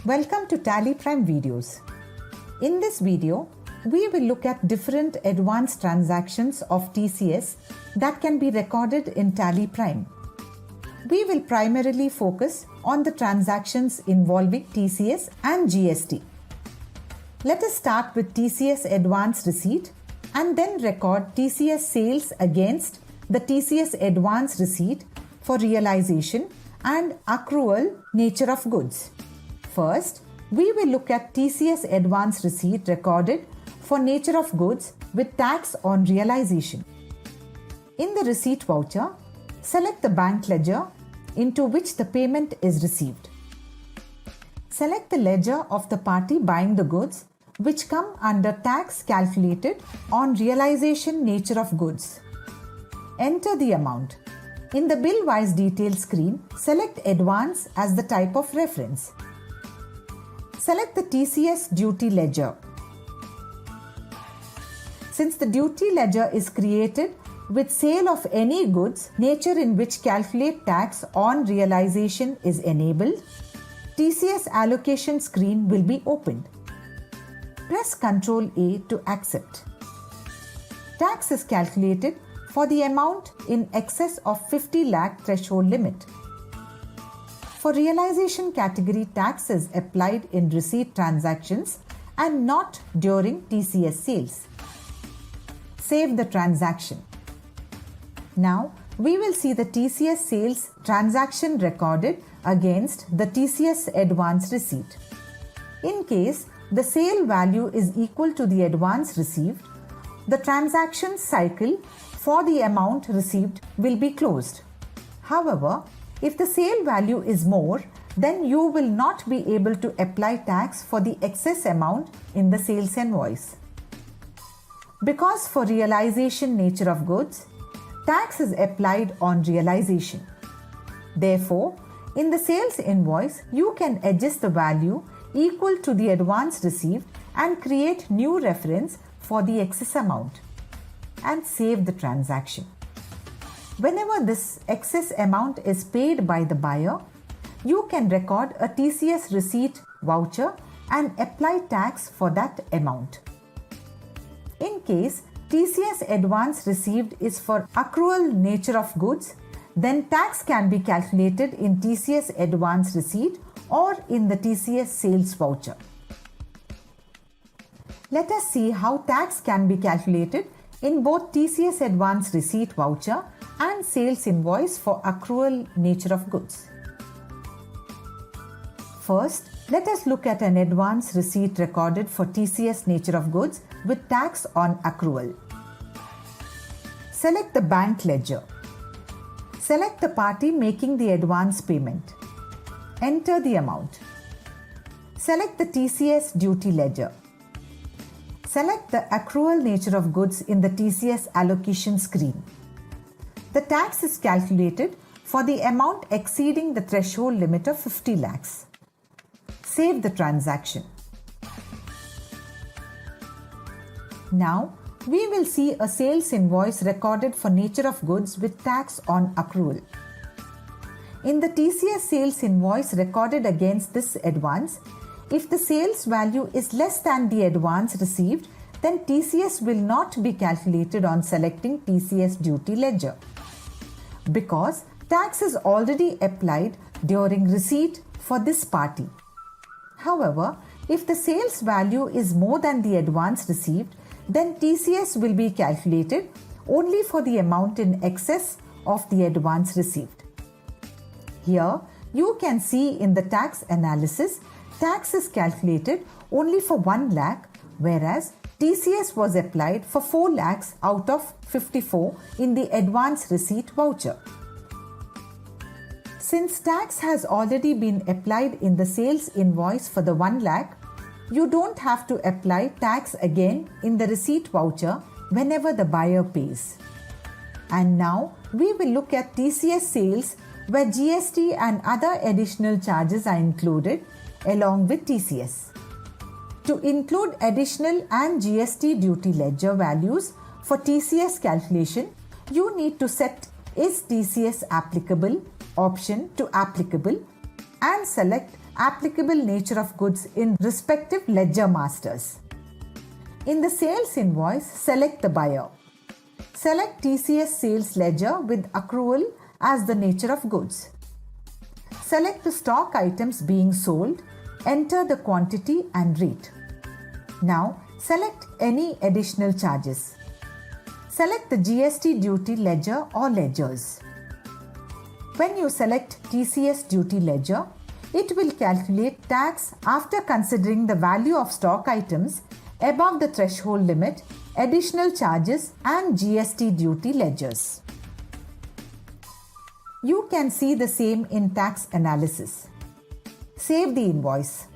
Welcome to Tally Prime videos. In this video, we will look at different advanced transactions of TCS that can be recorded in Tally Prime. We will primarily focus on the transactions involving TCS and GST. Let us start with TCS advance receipt and then record TCS sales against the TCS advance receipt for realization and accrual nature of goods. First, we will look at TCS advance receipt recorded for nature of goods with tax on realization. In the receipt voucher, select the bank ledger into which the payment is received. Select the ledger of the party buying the goods which come under tax calculated on realization nature of goods. Enter the amount. In the bill-wise detail screen, select advance as the type of reference. Select the TCS duty ledger. Since the duty ledger is created with sale of any goods, nature in which calculate tax on realization is enabled, TCS allocation screen will be opened. Press Ctrl A to accept. Tax is calculated for the amount in excess of 50 lakh threshold limit. For realization category, tax is applied in receipt transactions and not during TCS sales. Save the transaction. Now, we will see the TCS sales transaction recorded against the TCS advance receipt. In case the sale value is equal to the advance received, the transaction cycle for the amount received will be closed. However, if the sale value is more, then you will not be able to apply tax for the excess amount in the sales invoice. Because for realization nature of goods, tax is applied on realization. Therefore, in the sales invoice, you can adjust the value equal to the advance received and create new reference for the excess amount and save the transaction. Whenever this excess amount is paid by the buyer, you can record a TCS receipt voucher and apply tax for that amount. In case TCS advance received is for accrual nature of goods, then tax can be calculated in TCS advance receipt or in the TCS sales voucher. Let us see how tax can be calculated in both TCS advance receipt voucher and sales invoice for accrual nature of goods. First, let us look at an advance receipt recorded for TCS nature of goods with tax on accrual. Select the bank ledger. Select the party making the advance payment. Enter the amount. Select the TCS duty ledger. Select the accrual nature of goods in the TCS allocation screen. The tax is calculated for the amount exceeding the threshold limit of 50 lakhs. Save the transaction. Now, we will see a sales invoice recorded for nature of goods with tax on accrual. In the TCS sales invoice recorded against this advance, if the sales value is less than the advance received, then TCS will not be calculated on selecting TCS duty ledger, because tax is already applied during receipt for this party. However, if the sales value is more than the advance received, then TCS will be calculated only for the amount in excess of the advance received. Here, you can see in the tax analysis, tax is calculated only for 1 lakh, whereas TCS was applied for 4 lakhs out of 54 in the advance receipt voucher. Since tax has already been applied in the sales invoice for the 1 lakh, you don't have to apply tax again in the receipt voucher whenever the buyer pays. And now we will look at TCS sales where GST and other additional charges are included along with TCS. To include additional and GST duty ledger values for TCS calculation, you need to set Is TCS applicable option to applicable and select applicable nature of goods in respective ledger masters. In the sales invoice, select the buyer. Select TCS sales ledger with accrual as the nature of goods. Select the stock items being sold, enter the quantity and rate. Now, select any additional charges. Select the GST duty ledger or ledgers. When you select TCS duty ledger, it will calculate tax after considering the value of stock items above the threshold limit, additional charges and GST duty ledgers. You can see the same in tax analysis. Save the invoice.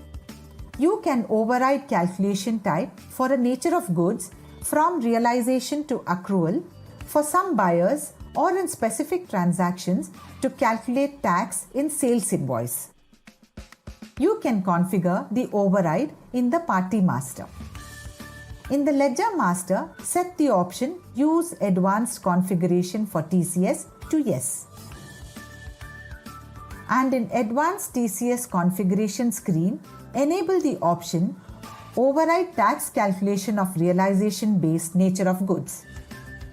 You can override calculation type for a nature of goods from realization to accrual for some buyers or in specific transactions to calculate tax in sales invoice. You can configure the override in the party master. In the ledger master, set the option Use Advanced Configuration for TCS to Yes. And in Advanced TCS Configuration screen, enable the option Override Tax Calculation of Realization-Based Nature of Goods.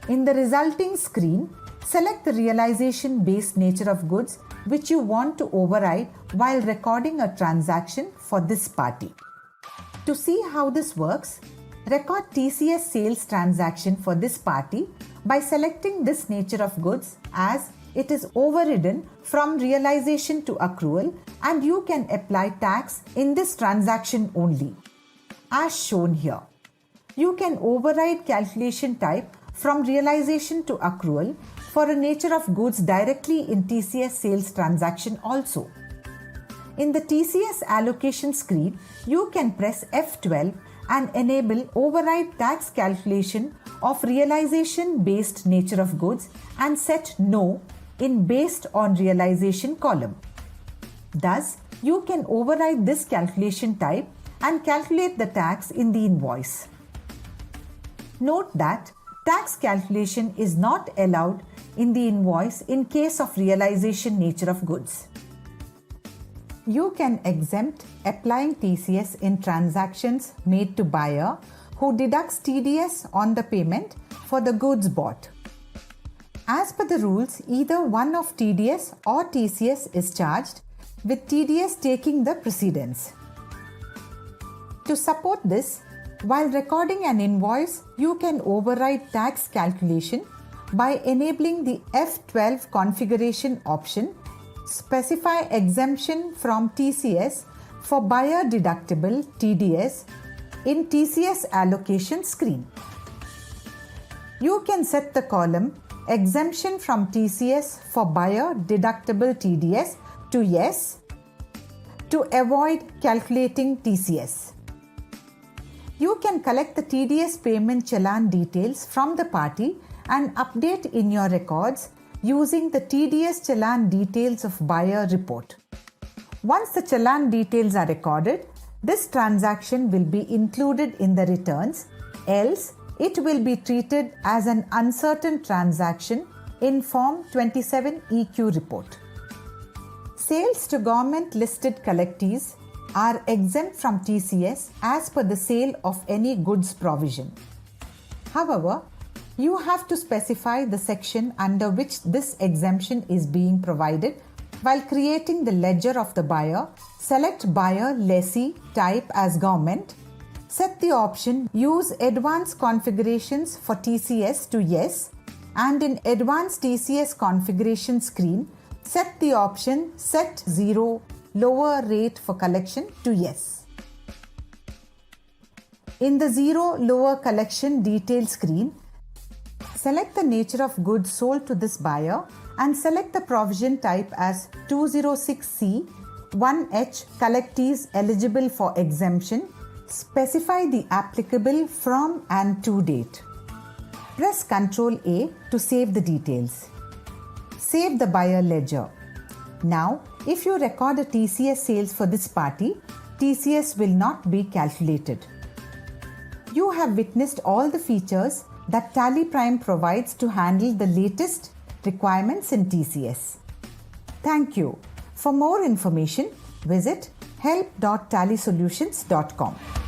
In the resulting screen, select the realization-based nature of goods which you want to override while recording a transaction for this party. To see how this works, record TCS sales transaction for this party by selecting this nature of goods as it is overridden from realization to accrual and you can apply tax in this transaction only. As shown here, you can override calculation type from realization to accrual for a nature of goods directly in TCS sales transaction also. In the TCS allocation screen, you can press F12 and enable override tax calculation of realization based nature of goods and set No in based on realization column. Thus, you can override this calculation type and calculate the tax in the invoice. Note that tax calculation is not allowed in the invoice in case of realization nature of goods. You can exempt applying TCS in transactions made to buyer who deducts TDS on the payment for the goods bought. As per the rules, either one of TDS or TCS is charged, with TDS taking the precedence. To support this, while recording an invoice, you can override tax calculation by enabling the F12 configuration option, specify exemption from TCS for buyer deductible TDS in TCS allocation screen. You can set the column Exemption from TCS for buyer deductible TDS to Yes to avoid calculating TCS. You can collect the TDS payment challan details from the party and update in your records using the TDS challan details of buyer report. Once the challan details are recorded, this transaction will be included in the returns, else it will be treated as an uncertain transaction in Form 27 EQ report. Sales to government listed collectees are exempt from TCS as per the sale of any goods provision. However, you have to specify the section under which this exemption is being provided while creating the ledger of the buyer. Select buyer lessee type as government. Set the option Use Advanced Configurations for TCS to Yes, and in Advanced TCS Configuration screen, set the option Set 0 Lower Rate for Collection to Yes. In the 0 Lower Collection Detail screen, select the nature of goods sold to this buyer and select the provision type as 206C 1H collectees eligible for exemption. Specify the applicable from and to date. Press Ctrl A to save the details. Save the buyer ledger. Now, if you record a TCS sales for this party, TCS will not be calculated. You have witnessed all the features that Tally Prime provides to handle the latest requirements in TCS. Thank you. For more information, visit help.tallysolutions.com.